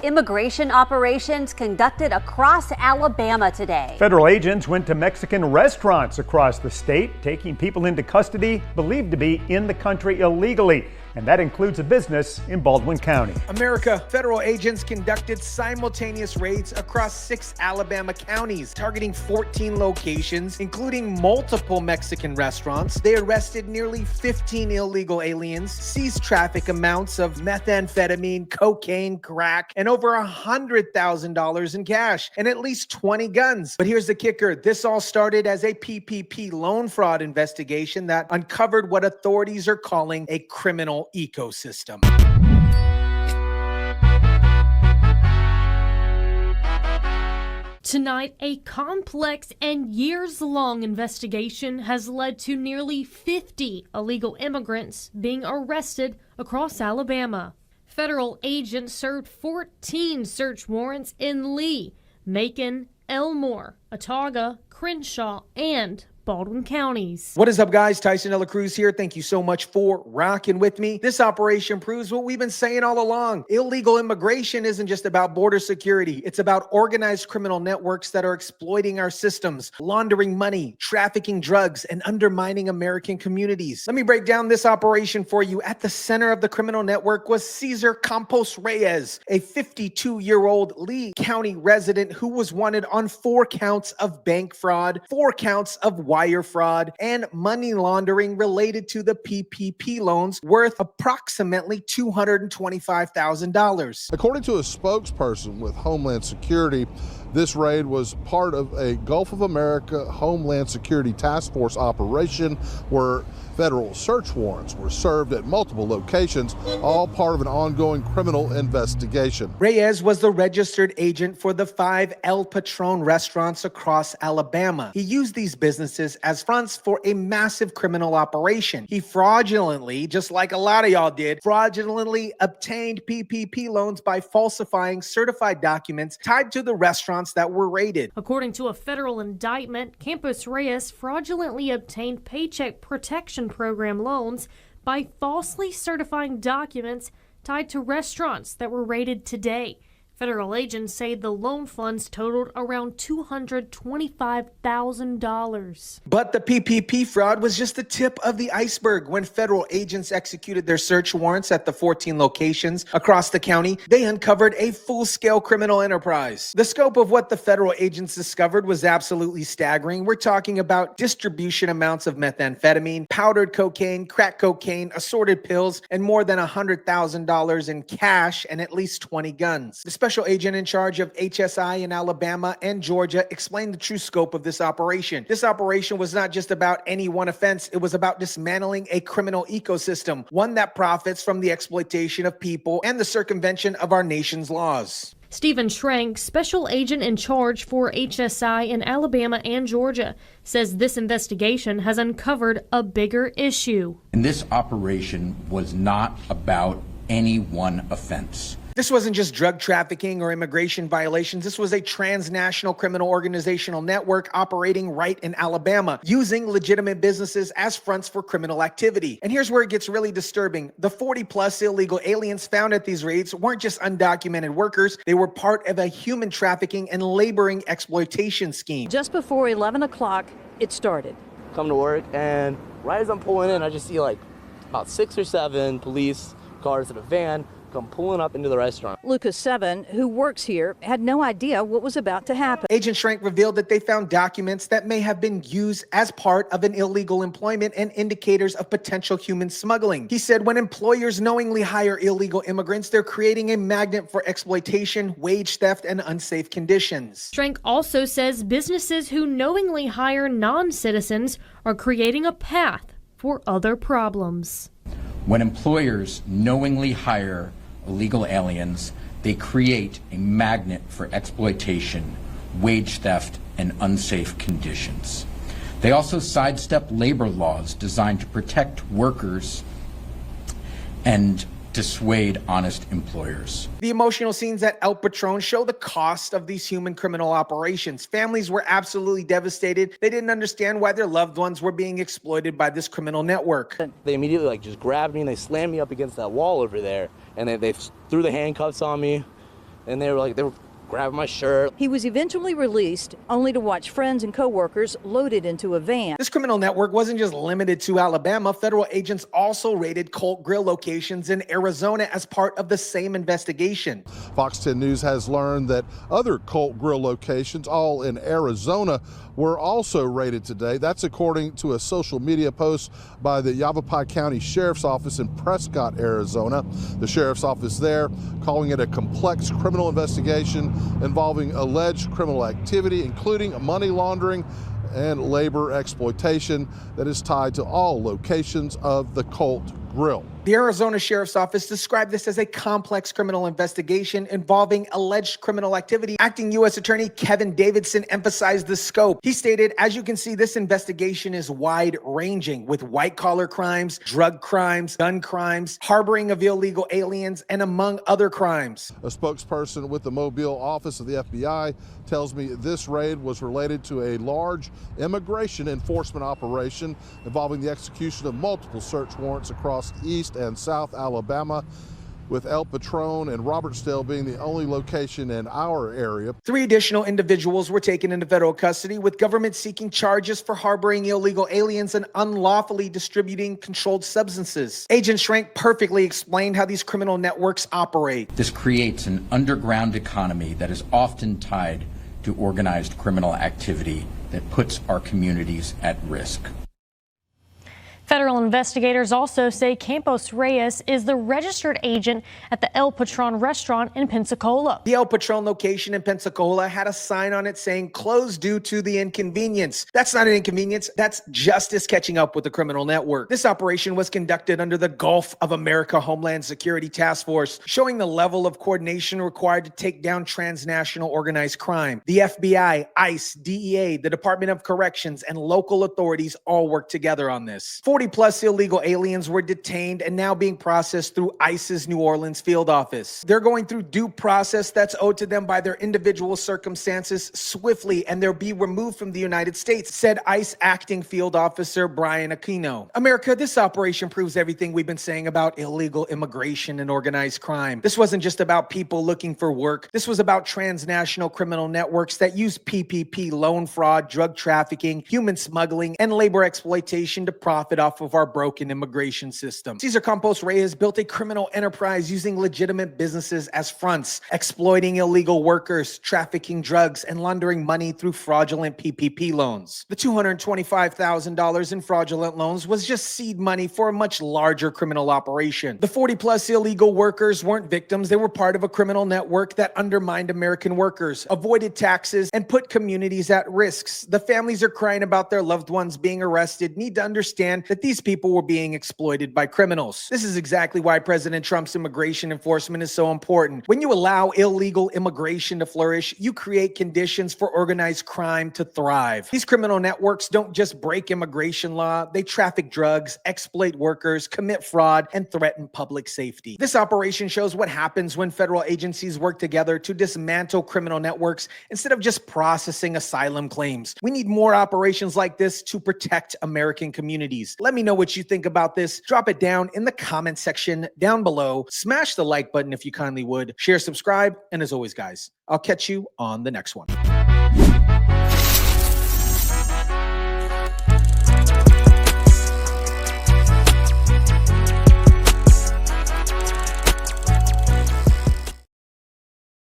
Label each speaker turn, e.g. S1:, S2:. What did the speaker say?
S1: immigration operations conducted across Alabama today.
S2: Federal agents went to Mexican restaurants across the state, taking people into custody believed to be in the country illegally. And that includes a business in Baldwin County.
S3: America, federal agents conducted simultaneous raids across 6 Alabama counties, targeting 14 locations, including multiple Mexican restaurants. They arrested nearly 15 illegal aliens, seized traffic amounts of methamphetamine, cocaine, crack, and over $100,000 in cash, and at least 20 guns. But here's the kicker. This all started as a PPP loan fraud investigation that uncovered what authorities are calling a criminal ecosystem.
S4: Tonight, a complex and years-long investigation has led to nearly 50 illegal immigrants being arrested across Alabama. Federal agents served 14 search warrants in Lee, Macon, Elmore, Autauga, Crenshaw, and Baldwin counties.
S3: What is up, guys? Tyson De La Cruz here. Thank you so much for rocking with me. This operation proves what we've been saying all along. Illegal immigration isn't just about border security. It's about organized criminal networks that are exploiting our systems, laundering money, trafficking drugs, and undermining American communities. Let me break down this operation for you. At the center of the criminal network was Cesar Campos Reyes, a 52-year-old Lee County resident who was wanted on 4 counts of bank fraud, 4 counts of wire fraud, and money laundering related to the PPP loans worth approximately $225,000.
S5: According to a spokesperson with Homeland Security, this raid was part of a Gulf of America Homeland Security Task Force operation where federal search warrants were served at multiple locations, all part of an ongoing criminal investigation.
S3: Reyes was the registered agent for the 5 El Patron restaurants across Alabama. He used these businesses as fronts for a massive criminal operation. He fraudulently, just like a lot of y'all did, fraudulently obtained PPP loans by falsifying certified documents tied to the restaurants that were raided.
S4: According to a federal indictment, Campos Reyes fraudulently obtained Paycheck Protection Program loans by falsely certifying documents tied to restaurants that were raided today. Federal agents say the loan funds totaled around $225,000.
S3: But the PPP fraud was just the tip of the iceberg. When federal agents executed their search warrants at the 14 locations across the county, they uncovered a full-scale criminal enterprise. The scope of what the federal agents discovered was absolutely staggering. We're talking about distribution amounts of methamphetamine, powdered cocaine, crack cocaine, assorted pills, and more than $100,000 in cash and at least 20 guns. The special agent in charge of HSI in Alabama and Georgia explained the true scope of this operation. This operation was not just about any one offense. It was about dismantling a criminal ecosystem, one that profits from the exploitation of people and the circumvention of our nation's laws.
S4: Stephen Schrank, special agent in charge for HSI in Alabama and Georgia, says this investigation has uncovered a bigger issue.
S6: And this operation was not about any one offense.
S3: This wasn't just drug trafficking or immigration violations. This was a transnational criminal organizational network operating right in Alabama, using legitimate businesses as fronts for criminal activity. And here's where it gets really disturbing. The 40-plus illegal aliens found at these raids weren't just undocumented workers. They were part of a human trafficking and laboring exploitation scheme.
S7: Just before 11 o'clock, it started.
S8: Come to work, and right as I'm pulling in, I just see like about 6 or 7 police cars in a van come pulling up into the restaurant.
S7: Lucas 7, who works here, had no idea what was about to happen.
S3: Agent Schrank revealed that they found documents that may have been used as part of an illegal employment and indicators of potential human smuggling. He said when employers knowingly hire illegal immigrants, they're creating a magnet for exploitation, wage theft, and unsafe conditions.
S4: Schrank also says businesses who knowingly hire non-citizens are creating a path for other problems.
S6: When employers knowingly hire illegal aliens, they create a magnet for exploitation, wage theft, and unsafe conditions. They also sidestep labor laws designed to protect workers and dissuade honest employers.
S3: The emotional scenes at El Patron show the cost of these human criminal operations. Families were absolutely devastated. They didn't understand why their loved ones were being exploited by this criminal network.
S8: They immediately just grabbed me and they slammed me up against that wall over there, and they threw the handcuffs on me, and they were grabbing my shirt.
S7: He was eventually released, only to watch friends and co-workers loaded into a van.
S3: This criminal network wasn't just limited to Alabama. Federal agents also raided Colt Grill locations in Arizona as part of the same investigation.
S5: Fox 10 News has learned that other Colt Grill locations, all in Arizona, were also raided today. That's according to a social media post by the Yavapai County Sheriff's Office in Prescott, Arizona. The Sheriff's Office there calling it a complex criminal investigation involving alleged criminal activity, including money laundering and labor exploitation that is tied to all locations of the Colt Grill.
S3: The Arizona Sheriff's Office described this as a complex criminal investigation involving alleged criminal activity. Acting U.S. Attorney Kevin Davidson emphasized the scope. He stated, as you can see, this investigation is wide-ranging with white-collar crimes, drug crimes, gun crimes, harboring of illegal aliens, and among other crimes.
S5: A spokesperson with the Mobile office of the FBI tells me this raid was related to a large immigration enforcement operation involving the execution of multiple search warrants across East and South Alabama, with El Patron and Robertsdale being the only location in our area. 3
S3: additional individuals were taken into federal custody, with government seeking charges for harboring illegal aliens and unlawfully distributing controlled substances. Agent Schrank perfectly explained how these criminal networks operate.
S6: This creates an underground economy that is often tied to organized criminal activity that puts our communities at risk.
S4: Federal investigators also say Campos Reyes is the registered agent at the El Patron restaurant in Pensacola.
S3: The El Patron location in Pensacola had a sign on it saying closed due to the inconvenience. That's not an inconvenience. That's justice catching up with the criminal network. This operation was conducted under the Gulf of America Homeland Security Task Force, showing the level of coordination required to take down transnational organized crime. The FBI, ICE, DEA, the Department of Corrections, and local authorities all worked together on this. 40-plus illegal aliens were detained and now being processed through ICE's New Orleans field office. They're going through due process that's owed to them by their individual circumstances swiftly, and they'll be removed from the United States, said ICE acting field officer Brian Aquino. America, this operation proves everything we've been saying about illegal immigration and organized crime. This wasn't just about people looking for work. This was about transnational criminal networks that use PPP, loan fraud, drug trafficking, human smuggling, and labor exploitation to profit off of our broken immigration system. Cesar Campos Reyes built a criminal enterprise using legitimate businesses as fronts, exploiting illegal workers, trafficking drugs, and laundering money through fraudulent PPP loans. The $225,000 in fraudulent loans was just seed money for a much larger criminal operation. The 40-plus illegal workers weren't victims. They were part of a criminal network that undermined American workers, avoided taxes, and put communities at risk. The families are crying about their loved ones being arrested, need to understand that these people were being exploited by criminals. This is exactly why President Trump's immigration enforcement is so important. When you allow illegal immigration to flourish, you create conditions for organized crime to thrive. These criminal networks don't just break immigration law, they traffic drugs, exploit workers, commit fraud, and threaten public safety. This operation shows what happens when federal agencies work together to dismantle criminal networks instead of just processing asylum claims. We need more operations like this to protect American communities. Let me know what you think about this. Drop it down in the comment section down below. Smash the like button if you kindly would. Share, subscribe, and as always, guys, I'll catch you on the next one.